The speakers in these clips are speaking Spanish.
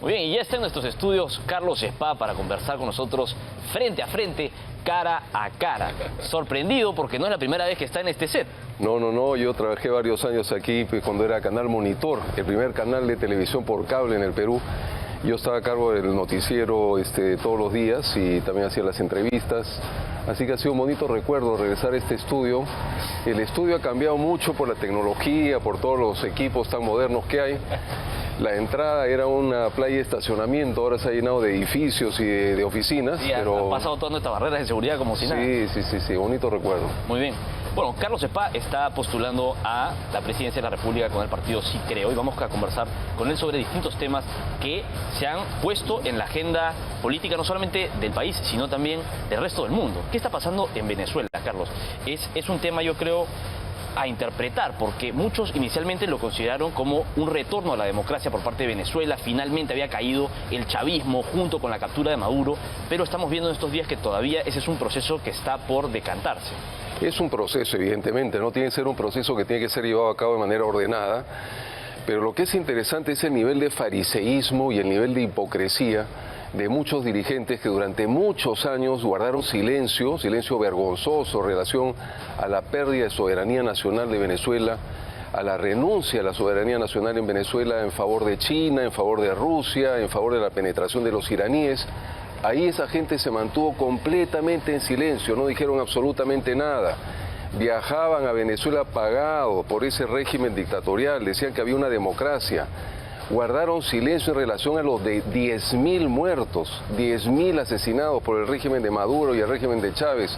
Muy bien, y ya está en nuestros estudios Carlos Spa para conversar con nosotros frente a frente, cara a cara. Sorprendido porque no es la primera vez que está en este set. No, yo trabajé varios años aquí cuando era Canal Monitor, el primer canal de televisión por cable en el Perú. Yo estaba a cargo del noticiero todos los días y también hacía las entrevistas. Así que ha sido un bonito recuerdo regresar a este estudio. El estudio ha cambiado mucho por la tecnología, por todos los equipos tan modernos que hay. La entrada era una playa de estacionamiento, ahora se ha llenado de edificios y de oficinas. Sí, pero ha pasado todas nuestras barreras de seguridad como si nada. Sí, bonito recuerdo. Muy bien. Bueno, Carlos Spa está postulando a la presidencia de la República con el partido Sí Creo y vamos a conversar con él sobre distintos temas que se han puesto en la agenda política no solamente del país, sino también del resto del mundo. ¿Qué está pasando en Venezuela, Carlos? Es un tema, yo creo, a interpretar, porque muchos inicialmente lo consideraron como un retorno a la democracia por parte de Venezuela. Finalmente había caído el chavismo junto con la captura de Maduro, pero estamos viendo en estos días que todavía ese es un proceso que está por decantarse. Es un proceso, evidentemente, no tiene que ser un proceso que tiene que ser llevado a cabo de manera ordenada, pero lo que es interesante es el nivel de fariseísmo y el nivel de hipocresía de muchos dirigentes que durante muchos años guardaron silencio vergonzoso en relación a la pérdida de soberanía nacional de Venezuela, a la renuncia a la soberanía nacional en Venezuela en favor de China, en favor de Rusia, en favor de la penetración de los iraníes. Ahí esa gente se mantuvo completamente en silencio, no dijeron absolutamente nada. Viajaban a Venezuela pagados por ese régimen dictatorial, decían que había una democracia. Guardaron silencio en relación a los de 10.000 muertos, 10.000 asesinados por el régimen de Maduro y el régimen de Chávez,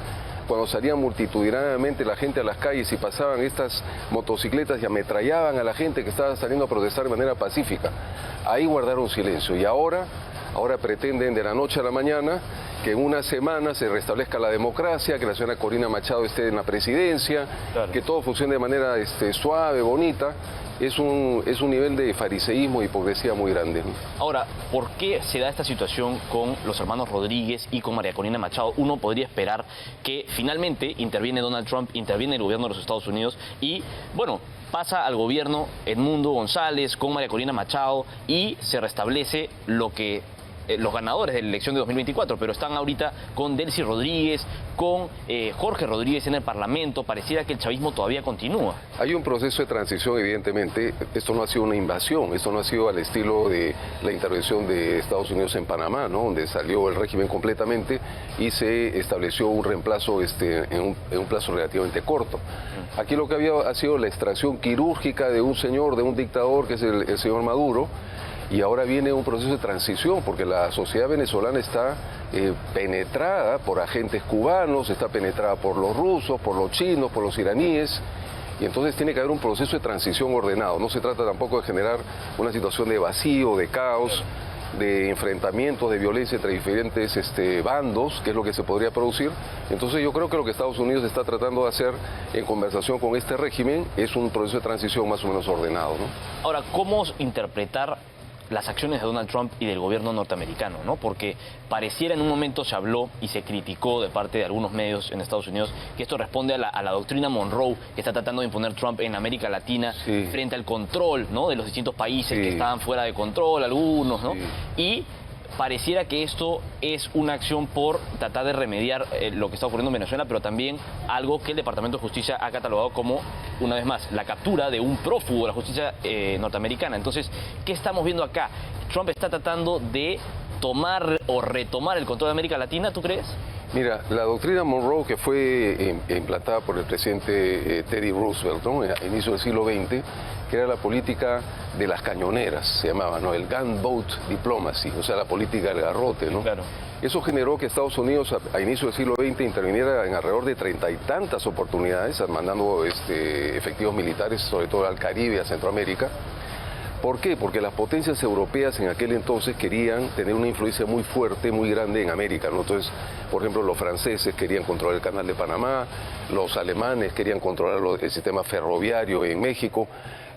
cuando salían multitudinariamente la gente a las calles y pasaban estas motocicletas y ametrallaban a la gente que estaba saliendo a protestar de manera pacífica. Ahí guardaron silencio y ahora pretenden de la noche a la mañana que en una semana se restablezca la democracia, que la señora Corina Machado esté en la presidencia, claro, que todo funcione de manera suave, bonita. Es un nivel de fariseísmo e hipocresía muy grande. Ahora, ¿por qué se da esta situación con los hermanos Rodríguez y con María Corina Machado? Uno podría esperar que finalmente interviene Donald Trump, interviene el gobierno de los Estados Unidos y, bueno, pasa al gobierno Edmundo González con María Corina Machado y se restablece lo que los ganadores de la elección de 2024, pero están ahorita con Delcy Rodríguez, con Jorge Rodríguez en el Parlamento. Pareciera que el chavismo todavía continúa. Hay un proceso de transición, evidentemente. Esto no ha sido una invasión, esto no ha sido al estilo de la intervención de Estados Unidos en Panamá, ¿no? Donde salió el régimen completamente y se estableció un reemplazo en un plazo relativamente corto. Aquí lo que ha sido la extracción quirúrgica de un señor, de un dictador, que es el señor Maduro. Y ahora viene un proceso de transición, porque la sociedad venezolana está penetrada por agentes cubanos, está penetrada por los rusos, por los chinos, por los iraníes, y entonces tiene que haber un proceso de transición ordenado. No se trata tampoco de generar una situación de vacío, de caos, de enfrentamientos, de violencia entre diferentes bandos, que es lo que se podría producir. Entonces yo creo que lo que Estados Unidos está tratando de hacer en conversación con este régimen es un proceso de transición más o menos ordenado, ¿no? Ahora, ¿cómo interpretar las acciones de Donald Trump y del gobierno norteamericano, ¿no? Porque pareciera en un momento se habló y se criticó de parte de algunos medios en Estados Unidos que esto responde a la doctrina Monroe que está tratando de imponer Trump en América Latina, sí, frente al control, ¿no?, de los distintos países, sí, que estaban fuera de control, algunos, ¿no? Sí. Y pareciera que esto es una acción por tratar de remediar lo que está ocurriendo en Venezuela, pero también algo que el Departamento de Justicia ha catalogado como, una vez más, la captura de un prófugo de la justicia norteamericana. Entonces, ¿qué estamos viendo acá? ¿Trump está tratando de tomar o retomar el control de América Latina, tú crees? Mira, la doctrina Monroe, que fue implantada por el presidente Teddy Roosevelt, ¿no?, a inicio del siglo XX, que era la política de las cañoneras, se llamaba, ¿no?, el gunboat diplomacy, o sea, la política del garrote, ¿no? Claro. Eso generó que Estados Unidos a inicio del siglo XX interviniera en alrededor de 30 y tantas oportunidades, mandando efectivos militares, sobre todo al Caribe, a Centroamérica. ¿Por qué? Porque las potencias europeas en aquel entonces querían tener una influencia muy fuerte, muy grande en América, ¿no? Entonces, por ejemplo, los franceses querían controlar el canal de Panamá, los alemanes querían controlar el sistema ferroviario en México,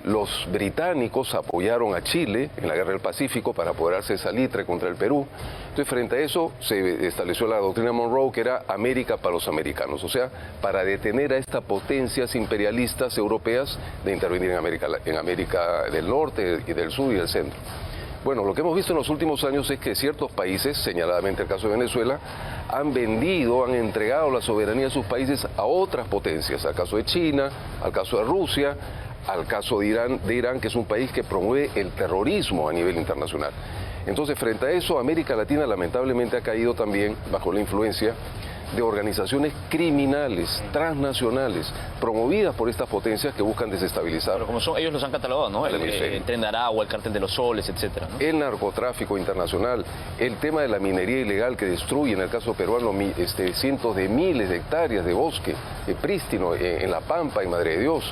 los británicos apoyaron a Chile en la Guerra del Pacífico para apoderarse de Salitre contra el Perú. Entonces, frente a eso, se estableció la doctrina Monroe, que era América para los americanos, o sea, para detener a estas potencias imperialistas europeas de intervenir en América del Norte y del Sur y del Centro. Bueno, lo que hemos visto en los últimos años es que ciertos países, señaladamente el caso de Venezuela, han entregado la soberanía de sus países a otras potencias, al caso de China, al caso de Rusia, al caso de Irán, que es un país que promueve el terrorismo a nivel internacional. Entonces, frente a eso, América Latina lamentablemente ha caído también bajo la influencia de organizaciones criminales, transnacionales, promovidas por estas potencias que buscan desestabilizar. Pero como ellos los han catalogado, ¿no? El Tren de Aragua, el Cártel de los Soles, etcétera, ¿no? El narcotráfico internacional, el tema de la minería ilegal que destruye, en el caso peruano, cientos de miles de hectáreas de bosque prístino en La Pampa, en Madre de Dios.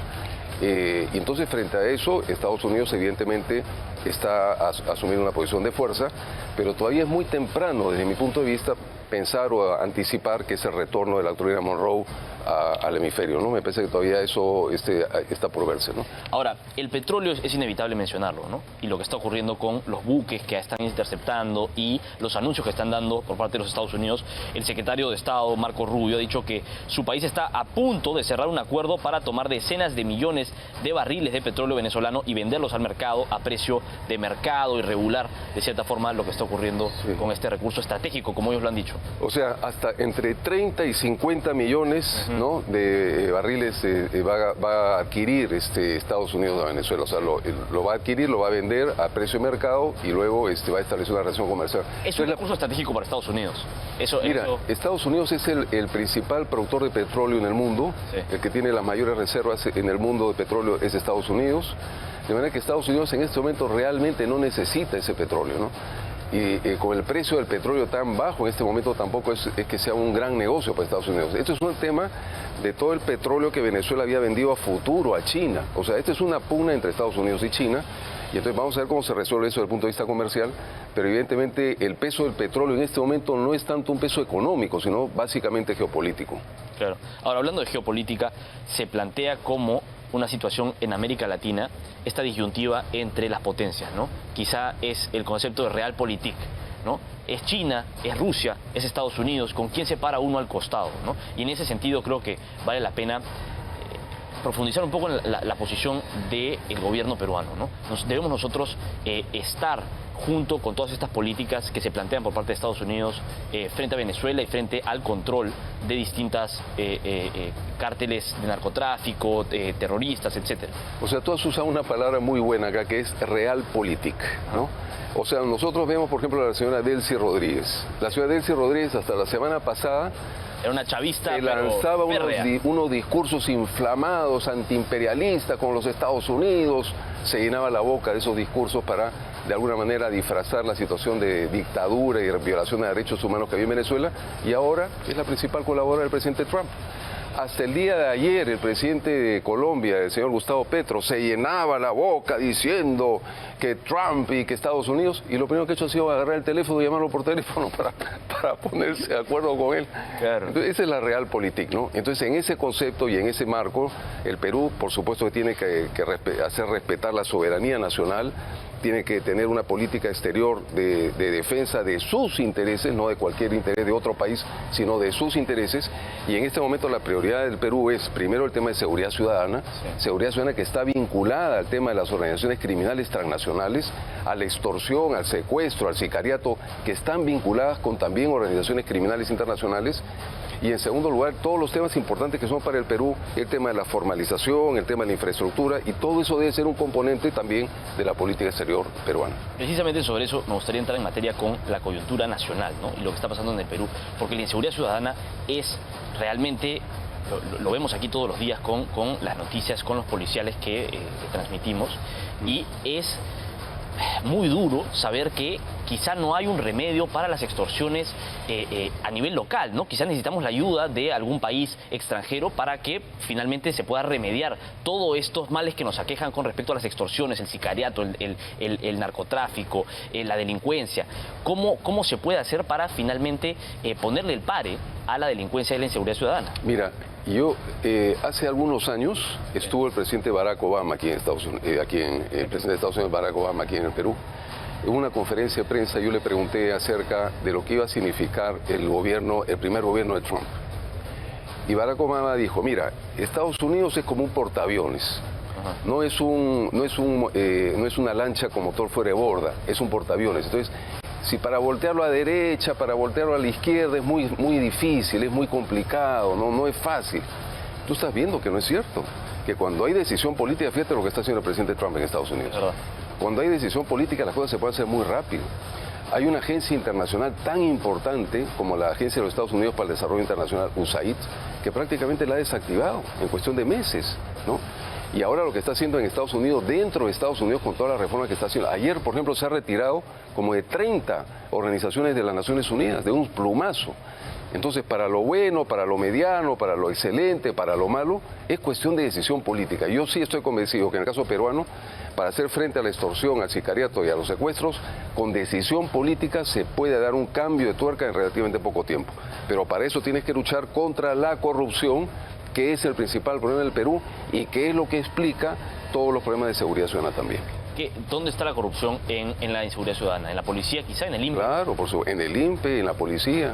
Y entonces, frente a eso, Estados Unidos evidentemente está asumiendo una posición de fuerza, pero todavía es muy temprano, desde mi punto de vista, pensar o anticipar que es el retorno de la doctrina Monroe al hemisferio, ¿no? Me parece que todavía eso está por verse, ¿no? Ahora, el petróleo es inevitable mencionarlo, ¿no? Y lo que está ocurriendo con los buques que están interceptando y los anuncios que están dando por parte de los Estados Unidos. El secretario de Estado, Marco Rubio, ha dicho que su país está a punto de cerrar un acuerdo para tomar decenas de millones de barriles de petróleo venezolano y venderlos al mercado a precio de mercado y regular, de cierta forma, lo que está ocurriendo con este recurso estratégico, como ellos lo han dicho. O sea, hasta entre 30 y 50 millones, ¿no?, de barriles va a adquirir Estados Unidos de Venezuela. O sea, lo va a adquirir, lo va a vender a precio de mercado y luego va a establecer una relación comercial. Es un recurso estratégico para Estados Unidos. Mira, Estados Unidos es el principal productor de petróleo en el mundo. Sí. El que tiene las mayores reservas en el mundo de petróleo es Estados Unidos. De manera que Estados Unidos en este momento realmente no necesita ese petróleo, ¿no? Y con el precio del petróleo tan bajo en este momento tampoco es que sea un gran negocio para Estados Unidos. Esto es un tema de todo el petróleo que Venezuela había vendido a futuro a China. O sea, esta es una pugna entre Estados Unidos y China. Y entonces vamos a ver cómo se resuelve eso desde el punto de vista comercial. Pero evidentemente el peso del petróleo en este momento no es tanto un peso económico, sino básicamente geopolítico. Claro. Ahora, hablando de geopolítica, se plantea como una situación en América Latina, esta disyuntiva entre las potencias, ¿no? Quizá es el concepto de realpolitik, ¿no? Es China, es Rusia, es Estados Unidos, ¿con quién se para uno al costado, ¿no? Y en ese sentido creo que vale la pena profundizar un poco en la posición del gobierno peruano, ¿no? Debemos nosotros estar junto con todas estas políticas que se plantean por parte de Estados Unidos frente a Venezuela y frente al control de distintas cárteles de narcotráfico, terroristas, etcétera. O sea, tú has usado una palabra muy buena acá que es realpolitik, ¿no? O sea, nosotros vemos, por ejemplo, a la señora Delcy Rodríguez. La señora Delcy Rodríguez hasta la semana pasada era una chavista, lanzaba unos discursos inflamados, antiimperialistas con los Estados Unidos, se llenaba la boca de esos discursos para, de alguna manera, disfrazar la situación de dictadura y violación de derechos humanos que había en Venezuela, y ahora es la principal colaboradora del presidente Trump. Hasta el día de ayer, el presidente de Colombia, el señor Gustavo Petro, se llenaba la boca diciendo que Trump y que Estados Unidos, y lo primero que ha hecho ha sido agarrar el teléfono y llamarlo por teléfono para ponerse de acuerdo con él. Claro. Entonces, esa es la realpolitik, ¿no? Entonces, en ese concepto y en ese marco, el Perú, por supuesto, que tiene que hacer respetar la soberanía nacional, tiene que tener una política exterior de defensa de sus intereses, no de cualquier interés de otro país, sino de sus intereses. Y en este momento la prioridad del Perú es, primero, el tema de seguridad ciudadana, que está vinculada al tema de las organizaciones criminales transnacionales, a la extorsión, al secuestro, al sicariato, que están vinculadas con también organizaciones criminales internacionales. Y en segundo lugar, todos los temas importantes que son para el Perú, el tema de la formalización, el tema de la infraestructura, y todo eso debe ser un componente también de la política exterior peruana. Precisamente sobre eso me gustaría entrar en materia con la coyuntura nacional, ¿no? Y lo que está pasando en el Perú, porque la inseguridad ciudadana es realmente, lo vemos aquí todos los días con las noticias, con los policiales que transmitimos, y es muy duro saber que quizá no hay un remedio para las extorsiones a nivel local, ¿no? Quizá necesitamos la ayuda de algún país extranjero para que finalmente se pueda remediar todos estos males que nos aquejan con respecto a las extorsiones, el sicariato, el narcotráfico, la delincuencia. ¿Cómo se puede hacer para finalmente ponerle el pare a la delincuencia y la inseguridad ciudadana? Mira, yo hace algunos años estuvo el presidente Barack Obama aquí en Estados Unidos, el presidente de Estados Unidos, Barack Obama, aquí en el Perú. En una conferencia de prensa yo le pregunté acerca de lo que iba a significar el primer gobierno de Trump. Y Barack Obama dijo, mira, Estados Unidos es como un portaaviones. no es una lancha con motor fuera de borda, es un portaaviones. Entonces, si para voltearlo a derecha, para voltearlo a la izquierda es muy difícil, es muy complicado, no es fácil. Tú estás viendo que no es cierto, que cuando hay decisión política, fíjate lo que está haciendo el presidente Trump en Estados Unidos. Cuando hay decisión política las cosas se pueden hacer muy rápido. Hay una agencia internacional tan importante como la Agencia de los Estados Unidos para el Desarrollo Internacional, USAID, que prácticamente la ha desactivado en cuestión de meses, ¿no? Y ahora lo que está haciendo en Estados Unidos, dentro de Estados Unidos, con todas las reformas que está haciendo. Ayer, por ejemplo, se ha retirado como de 30 organizaciones de las Naciones Unidas, de un plumazo. Entonces, para lo bueno, para lo mediano, para lo excelente, para lo malo, es cuestión de decisión política. Yo sí estoy convencido que en el caso peruano, para hacer frente a la extorsión, al sicariato y a los secuestros, con decisión política se puede dar un cambio de tuerca en relativamente poco tiempo. Pero para eso tienes que luchar contra la corrupción, que es el principal problema del Perú y que es lo que explica todos los problemas de seguridad ciudadana también. ¿Dónde está la corrupción en la inseguridad ciudadana? ¿En la policía, quizá en el INPE? Claro, en el INPE, en la policía.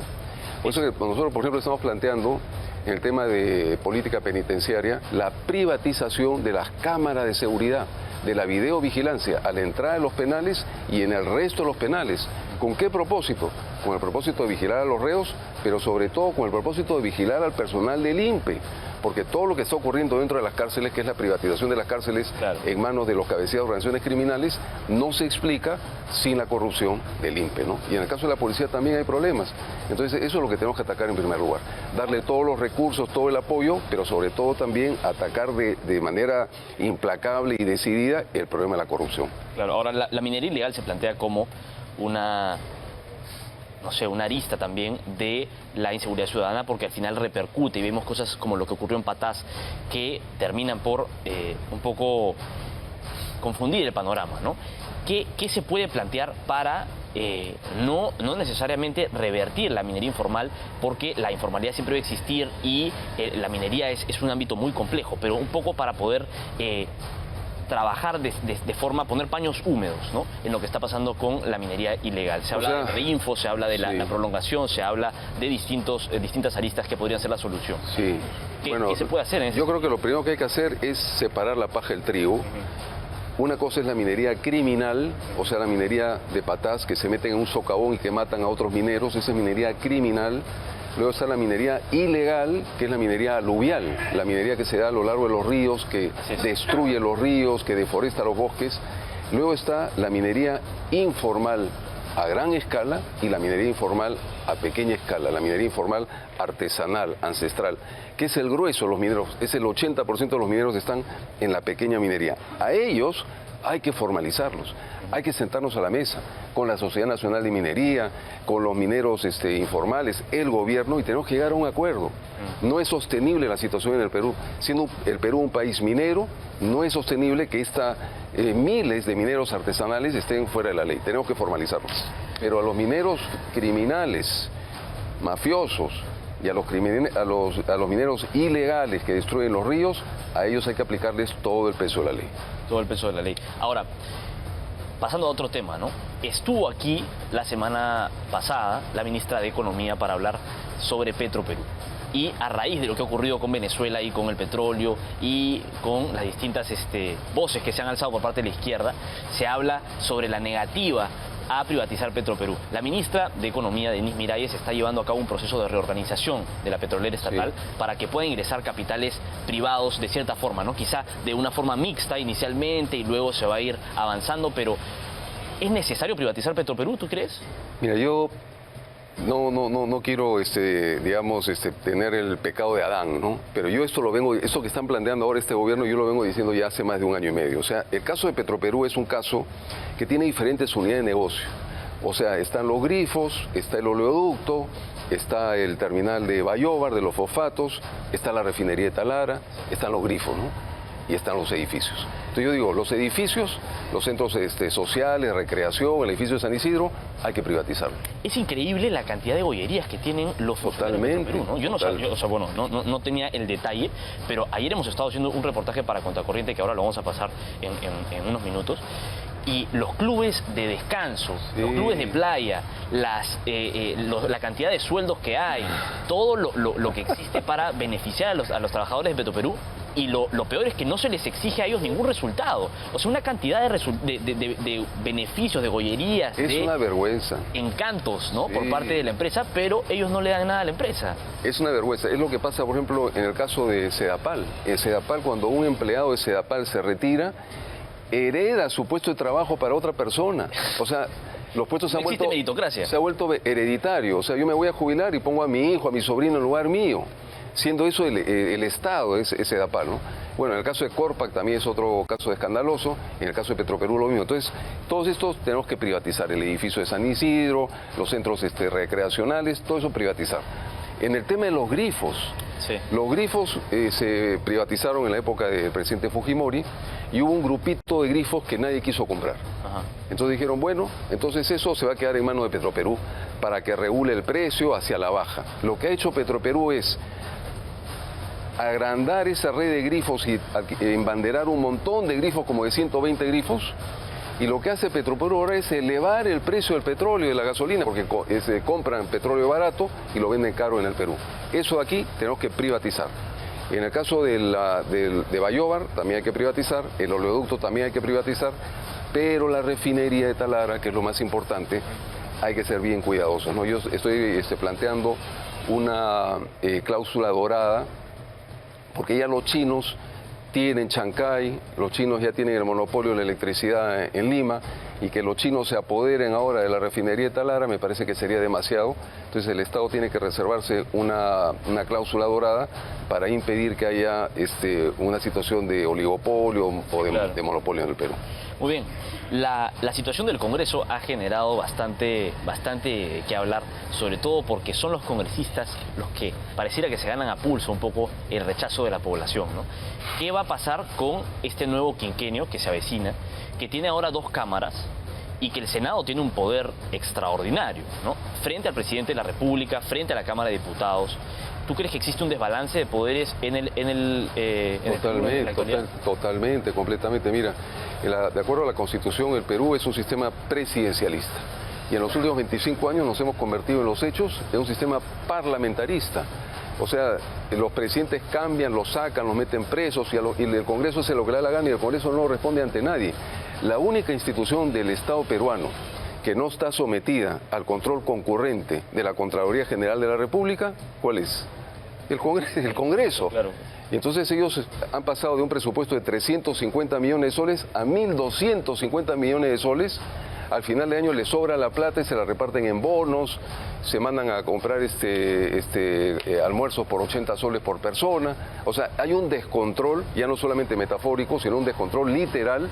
Por eso que nosotros, por ejemplo, estamos planteando en el tema de política penitenciaria la privatización de las cámaras de seguridad, de la videovigilancia a la entrada de los penales y en el resto de los penales. ¿Con qué propósito? Con el propósito de vigilar a los reos, pero sobre todo con el propósito de vigilar al personal del INPE. Porque todo lo que está ocurriendo dentro de las cárceles, que es la privatización de las cárceles en manos de los cabecillas de organizaciones criminales, no se explica sin la corrupción del INPE, ¿no? Y en el caso de la policía también hay problemas. Entonces eso es lo que tenemos que atacar en primer lugar. Darle todos los recursos, todo el apoyo, pero sobre todo también atacar de manera implacable y decidida el problema de la corrupción. Claro, ahora la minería ilegal se plantea como una arista también de la inseguridad ciudadana, porque al final repercute y vemos cosas como lo que ocurrió en Patás que terminan por un poco confundir el panorama, ¿no? ¿Qué se puede plantear para no necesariamente revertir la minería informal? Porque la informalidad siempre va a existir y la minería es un ámbito muy complejo, pero un poco para poder trabajar de forma, poner paños húmedos, ¿no?, en lo que está pasando con la minería ilegal. Se habla de reinfo, se habla de la prolongación, se habla de distintas aristas que podrían ser la solución. Sí. ¿Qué se puede hacer en Yo creo que lo primero que hay que hacer es separar la paja del trigo. Una cosa es la minería criminal, o sea, la minería de Patás, que se meten en un socavón y que matan a otros mineros, esa es minería criminal. Luego está la minería ilegal, que es la minería aluvial, la minería que se da a lo largo de los ríos, que destruye los ríos, que deforesta los bosques. Luego está la minería informal a gran escala y la minería informal a pequeña escala, la minería informal artesanal, ancestral, que es el grueso de los mineros, es el 80% de los mineros están en la pequeña minería. A ellos hay que formalizarlos, hay que sentarnos a la mesa con la Sociedad Nacional de Minería, con los mineros informales, el gobierno, y tenemos que llegar a un acuerdo. No es sostenible la situación en el Perú. Siendo el Perú un país minero, no es sostenible que miles de mineros artesanales estén fuera de la ley. Tenemos que formalizarlos. Pero a los mineros criminales, mafiosos, y a los mineros ilegales que destruyen los ríos, a ellos hay que aplicarles todo el peso de la ley. Todo el peso de la ley. Ahora, pasando a otro tema, ¿no? Estuvo aquí la semana pasada la ministra de Economía para hablar sobre Petroperú. Y a raíz de lo que ha ocurrido con Venezuela y con el petróleo y con las distintas voces que se han alzado por parte de la izquierda, se habla sobre la negativa a privatizar Petroperú. La ministra de Economía, Denise Miralles, está llevando a cabo un proceso de reorganización de la petrolera estatal para que puedan ingresar capitales privados de cierta forma, ¿no? Quizá de una forma mixta inicialmente y luego se va a ir avanzando, pero ¿es necesario privatizar Petroperú, tú crees? Mira, yo no quiero, tener el pecado de Adán, ¿no? Pero yo esto que están planteando ahora este gobierno, yo lo vengo diciendo ya hace más de un año y medio. O sea, el caso de Petroperú es un caso que tiene diferentes unidades de negocio. O sea, están los grifos, está el oleoducto, está el terminal de Bayóvar, de los fosfatos, está la refinería de Talara, están los grifos, ¿no? Y están los edificios. Entonces yo digo, los edificios, los centros sociales, recreación, el edificio de San Isidro, hay que privatizarlo. Es increíble la cantidad de bollerías que tienen los funcionarios de Perú, ¿no? Yo no sabía, no tenía el detalle, pero ayer hemos estado haciendo un reportaje para Contracorriente que ahora lo vamos a pasar en unos minutos. Y los clubes de descanso, los clubes de playa, la cantidad de sueldos que hay, todo lo que existe para beneficiar a los trabajadores de Petroperú, Y lo peor es que no se les exige a ellos ningún resultado. O sea, una cantidad de beneficios, de gollerías, es una vergüenza. Encantos, ¿no? Sí. Por parte de la empresa, pero ellos no le dan nada a la empresa. Es una vergüenza. Es lo que pasa, por ejemplo, en el caso de Sedapal. En Sedapal, cuando un empleado de Sedapal se retira, hereda su puesto de trabajo para otra persona. O sea, los puestos No existe meritocracia. se ha vuelto hereditario. O sea, yo me voy a jubilar y pongo a mi hijo, a mi sobrino en lugar mío. Siendo eso el Estado, es Sedapal, ¿no? Bueno, en el caso de Corpac también es otro caso escandaloso, en el caso de Petroperú lo mismo. Entonces, todos estos tenemos que privatizar, el edificio de San Isidro, los centros recreacionales, todo eso privatizar. En el tema de los grifos, Sí. los grifos se privatizaron en la época del presidente Fujimori y hubo un grupito de grifos que nadie quiso comprar. Ajá. Entonces dijeron, bueno, entonces eso se va a quedar en manos de Petroperú para que regule el precio hacia la baja. Lo que ha hecho Petroperú es agrandar esa red de grifos y embanderar un montón de grifos, como de 120 grifos, y lo que hace Petroperú ahora es elevar el precio del petróleo y de la gasolina, porque se compran petróleo barato y lo venden caro en el Perú. Eso de aquí tenemos que privatizar. En el caso de Bayóvar también hay que privatizar, el oleoducto también hay que privatizar, pero la refinería de Talara, que es lo más importante, hay que ser bien cuidadosos, ¿no? Yo estoy planteando una cláusula dorada, porque ya los chinos tienen Chancay, los chinos ya tienen el monopolio de la electricidad en Lima, y que los chinos se apoderen ahora de la refinería de Talara me parece que sería demasiado. Entonces el Estado tiene que reservarse una cláusula dorada para impedir que haya una situación de oligopolio o de monopolio en el Perú. Muy bien, la situación del Congreso ha generado bastante que hablar, sobre todo porque son los congresistas los que pareciera que se ganan a pulso un poco el rechazo de la población, ¿no? ¿Qué va a pasar con este nuevo quinquenio que se avecina, que tiene ahora 2 cámaras y que el Senado tiene un poder extraordinario, ¿no? Frente al presidente de la República, frente a la Cámara de Diputados? ¿Tú crees que existe un desbalance de poderes Totalmente, completamente. Mira, de acuerdo a la Constitución, el Perú es un sistema presidencialista. Y en los últimos 25 años nos hemos convertido en los hechos en un sistema parlamentarista. O sea, los presidentes cambian, los sacan, los meten presos y el Congreso hace lo que le da la gana y el Congreso no responde ante nadie. La única institución del Estado peruano que no está sometida al control concurrente de la Contraloría General de la República, ¿cuál es? El Congreso. Claro. Y entonces ellos han pasado de un presupuesto de 350 millones de soles a 1.250 millones de soles. Al final de año les sobra la plata y se la reparten en bonos, se mandan a comprar almuerzos por 80 soles por persona. O sea, hay un descontrol, ya no solamente metafórico, sino un descontrol literal.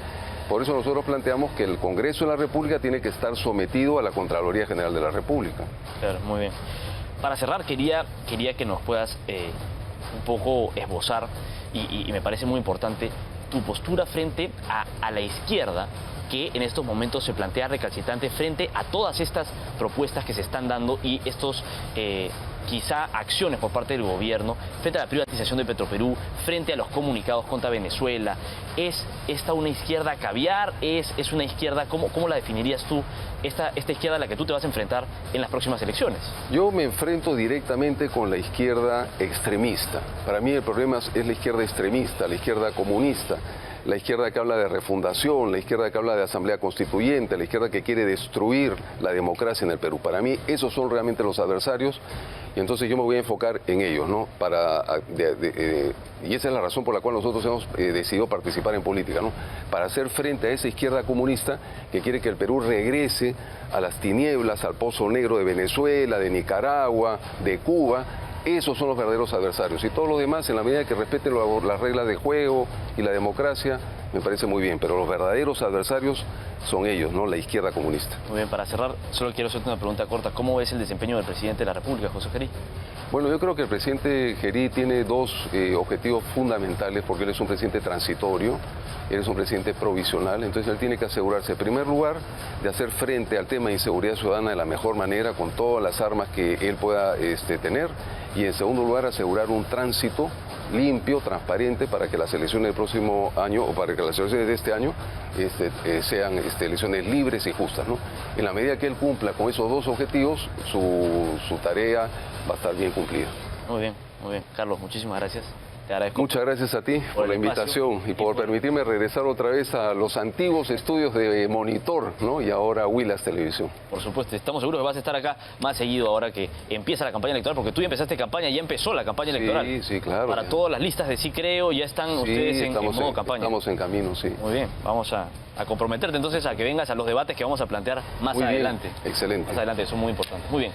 Por eso nosotros planteamos que el Congreso de la República tiene que estar sometido a la Contraloría General de la República. Claro, muy bien. Para cerrar, quería que nos puedas un poco esbozar, y me parece muy importante, tu postura frente a la izquierda, que en estos momentos se plantea recalcitrante frente a todas estas propuestas que se están dando y estos quizá acciones por parte del gobierno frente a la privatización de Petroperú, frente a los comunicados contra Venezuela. ¿Es esta una izquierda caviar? ¿Es una izquierda, cómo la definirías tú, esta izquierda a la que tú te vas a enfrentar en las próximas elecciones? Yo me enfrento directamente con la izquierda extremista. Para mí el problema es la izquierda extremista, la izquierda comunista, la izquierda que habla de refundación, la izquierda que habla de asamblea constituyente, la izquierda que quiere destruir la democracia en el Perú. Para mí esos son realmente los adversarios y entonces yo me voy a enfocar en ellos, ¿no? Y esa es la razón por la cual nosotros hemos decidido participar en política, ¿no? Para hacer frente a esa izquierda comunista que quiere que el Perú regrese a las tinieblas, al pozo negro de Venezuela, de Nicaragua, de Cuba. Esos son los verdaderos adversarios y todos los demás, en la medida que respeten las reglas de juego y la democracia, me parece muy bien, pero los verdaderos adversarios son ellos, ¿no? La izquierda comunista. Muy bien, para cerrar, solo quiero hacerte una pregunta corta. ¿Cómo ves el desempeño del presidente de la República, José Gerí? Bueno, yo creo que el presidente Gerí tiene 2 objetivos fundamentales, porque él es un presidente transitorio, él es un presidente provisional, entonces él tiene que asegurarse, en primer lugar, de hacer frente al tema de inseguridad ciudadana de la mejor manera, con todas las armas que él pueda tener, y en segundo lugar, asegurar un tránsito limpio, transparente, para que las elecciones del próximo año, o para que las elecciones de este año, sean elecciones libres y justas, ¿no? En la medida que él cumpla con esos 2 objetivos, su tarea va a estar bien cumplida. Muy bien, muy bien. Carlos, muchísimas gracias. Te agradezco. Muchas gracias a ti por la el espacio invitación y por permitirme regresar otra vez a los antiguos estudios de Monitor, ¿no? Y ahora Huilas Televisión. Por supuesto, estamos seguros que vas a estar acá más seguido ahora que empieza la campaña electoral, porque tú ya empezaste campaña, ya empezó la campaña electoral. Sí, sí, claro. Para todas las listas de Sí Creo, ya están ustedes en modo campaña. Estamos en camino, sí. Muy bien, vamos a comprometerte entonces a que vengas a los debates que vamos a plantear más adelante. Excelente. Más adelante, eso es muy importante. Muy bien.